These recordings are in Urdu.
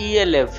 ELF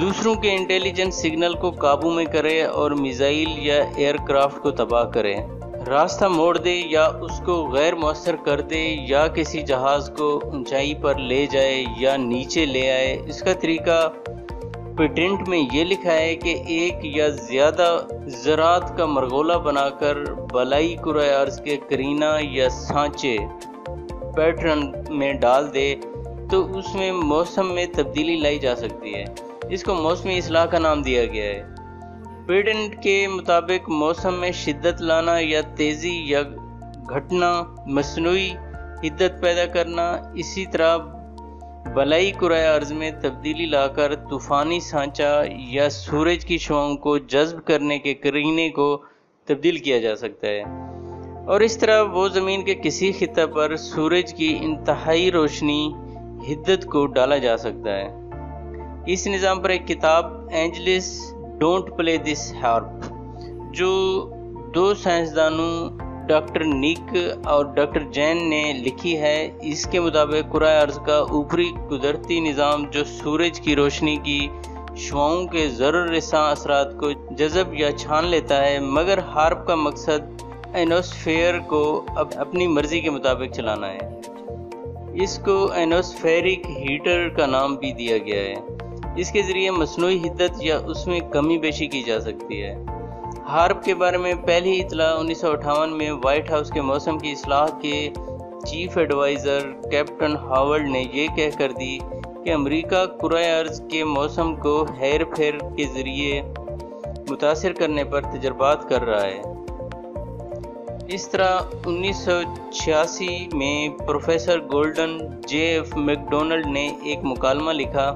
دوسروں کے انٹیلیجنس سگنل کو قابو میں کرے اور میزائل یا ایئر کرافٹ کو تباہ کرے، راستہ موڑ دے یا اس کو غیر مؤثر کر دے، یا کسی جہاز کو اونچائی پر لے جائے یا نیچے لے آئے۔ اس کا طریقہ پیٹنٹ میں یہ لکھا ہے کہ ایک یا زیادہ ذرات کا مرغولا بنا کر بالائی کرۂ ارض کے قرینہ یا سانچے پیٹرن میں ڈال دے تو اس میں موسم میں تبدیلی لائی جا سکتی ہے۔ اس کو موسمی اصلاح کا نام دیا گیا ہے۔ پیٹنٹ کے مطابق موسم میں شدت لانا یا تیزی یا گھٹنا، مصنوعی حدت پیدا کرنا، اسی طرح بالائی کرۂ ارض میں تبدیلی لا کر طوفانی سانچہ یا سورج کی شعاؤں کو جذب کرنے کے قرینے کو تبدیل کیا جا سکتا ہے، اور اس طرح وہ زمین کے کسی خطہ پر سورج کی انتہائی روشنی حدت کو ڈالا جا سکتا ہے۔ اس نظام پر ایک کتاب angels don't play this HAARP, جو دو سائنسدانوں ڈاکٹر نیک اور ڈاکٹر جین نے لکھی ہے، اس کے مطابق کرۂ ارض کا اوپری قدرتی نظام جو سورج کی روشنی کی شعاؤں کے ضرر رساں اثرات کو جذب یا چھان لیتا ہے، مگر ہارپ کا مقصد اینوسفیئر کو اپنی مرضی کے مطابق چلانا ہے۔ اس کو اینوسفیرک ہیٹر کا نام بھی دیا گیا ہے۔ اس کے ذریعے مصنوعی حدت یا اس میں کمی بیشی کی جا سکتی ہے۔ ہارپ کے بارے میں پہلی اطلاع 1958 میں وائٹ ہاؤس کے موسم کی اصلاح کے چیف ایڈوائزر کیپٹن ہاورڈ نے یہ کہہ کر دی کہ امریکہ کرۂ ارض کے موسم کو ہیر پھیر کے ذریعے متاثر کرنے پر تجربات کر رہا ہے۔ اس طرح 1986 میں professor Gordon J F MacDonald نے ایک مکالمہ لکھا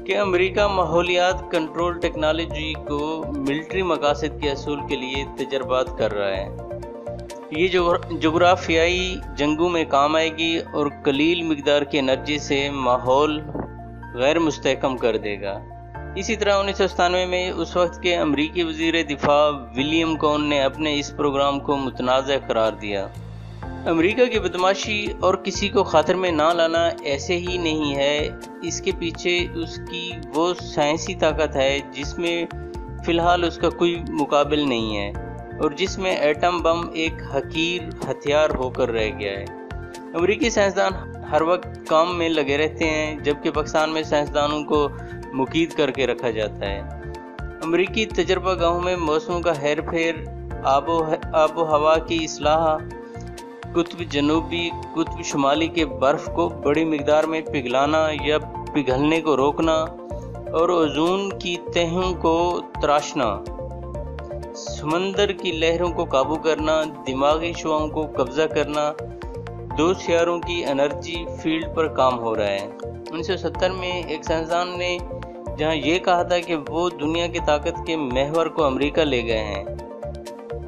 کہ امریکہ ماحولیات کنٹرول ٹیکنالوجی کو ملٹری مقاصد کے حصول کے لیے تجربات کر رہا ہے۔ یہ جغرافیائی جنگوں میں کام آئے گی اور قلیل مقدار کی انرجی سے ماحول غیر مستحکم کر دے گا۔ اسی طرح 1997 میں اس وقت کے امریکی وزیر دفاع ولیم کون نے اپنے اس پروگرام کو متنازع قرار دیا۔ امریکہ کی بدمعاشی اور کسی کو خاطر میں نہ لانا ایسے ہی نہیں ہے، اس کے پیچھے اس کی وہ سائنسی طاقت ہے جس میں فی الحال اس کا کوئی مقابل نہیں ہے، اور جس میں ایٹم بم ایک حقیر ہتھیار ہو کر رہ گیا ہے۔ امریکی سائنسدان ہر وقت کام میں لگے رہتے ہیں، جبکہ پاکستان میں سائنسدانوں کو مقید کر کے رکھا جاتا ہے۔ امریکی تجربہ گاہوں میں موسموں کا ہیر پھیر، آب و ہوا کی اصلاح، قطب جنوبی قطب شمالی کے برف کو بڑی مقدار میں پگھلانا یا پگھلنے کو روکنا، اور اوزون کی تہوں کو تراشنا، سمندر کی لہروں کو قابو کرنا، دماغی شعاؤں کو قبضہ کرنا، دو سیاروں کی انرجی فیلڈ پر کام ہو رہا ہے۔ 1970 میں ایک سائنسدان نے جہاں یہ کہا تھا کہ وہ دنیا کی طاقت کے محور کو امریکہ لے گئے ہیں،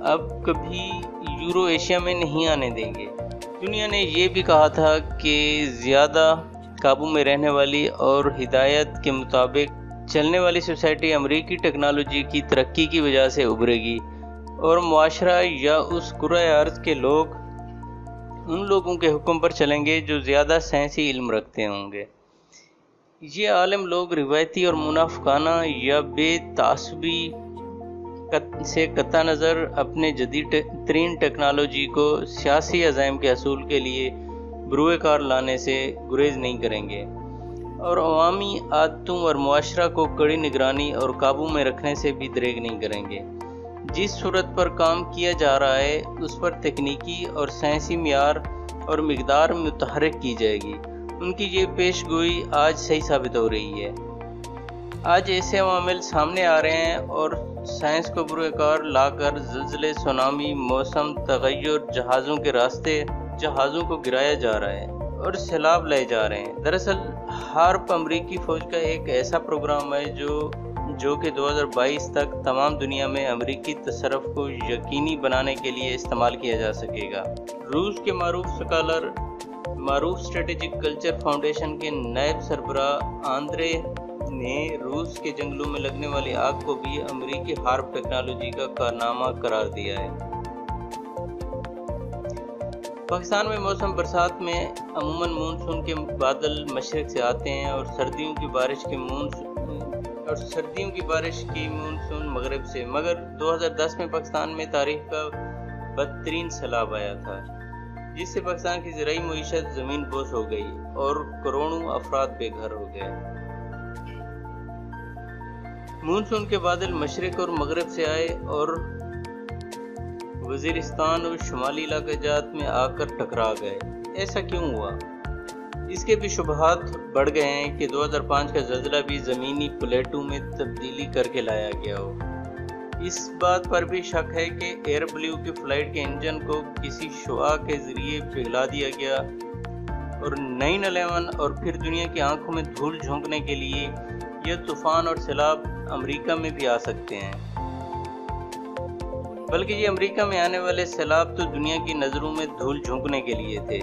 اب کبھی یورو ایشیا میں نہیں آنے دیں گے۔ دنیا نے یہ بھی کہا تھا کہ زیادہ قابو میں رہنے والی اور ہدایت کے مطابق چلنے والی سوسائٹی امریکی ٹیکنالوجی کی ترقی کی وجہ سے ابھرے گی، اور معاشرہ یا اس کرۂ ارض کے لوگ ان لوگوں کے حکم پر چلیں گے جو زیادہ سائنسی علم رکھتے ہوں گے۔ یہ عالم لوگ روایتی اور منافقانہ یا بے تعصبی سے قطع نظر اپنے جدید ترین ٹیکنالوجی کو سیاسی عزائم کے حصول کے لیے بروئے کار لانے سے گریز نہیں کریں گے، اور عوامی عادتوں اور معاشرہ کو کڑی نگرانی اور قابو میں رکھنے سے بھی دریغ نہیں کریں گے۔ جس صورت پر کام کیا جا رہا ہے اس پر تکنیکی اور سائنسی معیار اور مقدار متحرک کی جائے گی۔ ان کی یہ پیش گوئی آج صحیح ثابت ہو رہی ہے۔ آج ایسے عوامل سامنے آ رہے ہیں اور سائنس کو بروئے کار لا کر زلزلے، سونامی، موسم تغیر، جہازوں کے راستے، جہازوں کو گرایا جا رہا ہے اور سیلاب لائے جا رہے ہیں۔ دراصل ہارپ امریکی فوج کا ایک ایسا پروگرام ہے جو کہ 2022 تک تمام دنیا میں امریکی تصرف کو یقینی بنانے کے لیے استعمال کیا جا سکے گا۔ روس کے معروف سکالر، معروف اسٹریٹجک کلچر فاؤنڈیشن کے نائب سربراہ آندرے نے روس کے جنگلوں میں لگنے والی آگ کو بھی امریکی ہارپ ٹیکنالوجی کا کارنامہ قرار دیا ہے۔ پاکستان میں موسم برسات میں عموماً مونسون کے بادل مشرق سے آتے ہیں اور سردیوں کی بارش کے اور سردیوں کی بارش کی مونسون مغرب سے، مگر 2010 میں پاکستان میں تاریخ کا بدترین سیلاب آیا تھا، جس سے پاکستان کی زرعی معیشت زمین بوس ہو گئی اور کروڑوں افراد بے گھر ہو گئے۔ مونسون کے بادل مشرق اور مغرب سے آئے اور وزیرستان اور شمالی علاقہ جات میں آ کر ٹکرا گئے۔ ایسا کیوں ہوا؟ اس کے بھی شبہات بڑھ گئے ہیں کہ 2005 کا زلزلہ بھی زمینی پلیٹوں میں تبدیلی کر کے لایا گیا ہو۔ اس بات پر بھی شک ہے کہ ایئر بلیو کی فلائٹ کے انجن کو کسی شعاع کے ذریعے پگھلا دیا گیا اور 9/11 اور پھر دنیا کی آنکھوں میں دھول جھونکنے کے لیے یہ طوفان اور سیلاب امریکہ میں بھی آ سکتے ہیں، بلکہ یہ امریکہ میں آنے والے سیلاب تو دنیا کی نظروں میں دھول جھونکنے کے لیے تھے۔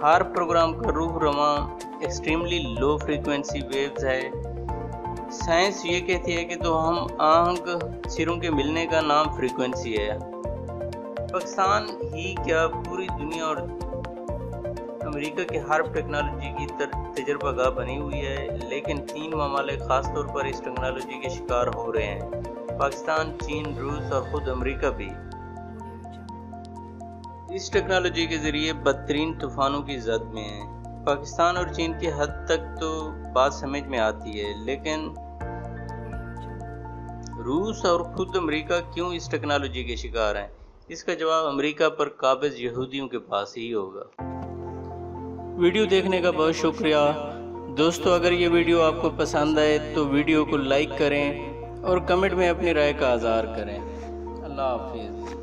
ہارپ پروگرام کا روح رواں ایکسٹریملی لو فریکوینسی ویوز ہے۔ سائنس یہ کہتی ہے کہ تو ہم آہنگ سروں کے ملنے کا نام فریکوینسی ہے۔ پاکستان ہی کیا پوری دنیا اور امریکہ کے ہارپ ٹیکنالوجی کی تجربہ گاہ بنی ہوئی ہے، لیکن 3 ممالک خاص طور پر اس ٹیکنالوجی کے شکار ہو رہے ہیں: پاکستان، چین، روس اور خود امریکہ بھی۔ اس ٹیکنالوجی کے ذریعے بدترین طوفانوں کی زد میں ہیں۔ پاکستان اور چین کی حد تک تو بات سمجھ میں آتی ہے، لیکن روس اور خود امریکہ کیوں اس ٹیکنالوجی کے شکار ہیں؟ اس کا جواب امریکہ پر قابض یہودیوں کے پاس ہی ہوگا۔ ویڈیو دیکھنے کا بہت شکریہ دوستو۔ اگر یہ ویڈیو آپ کو پسند آئے تو ویڈیو کو لائک کریں اور کمنٹ میں اپنی رائے کا اظہار کریں۔ اللہ حافظ۔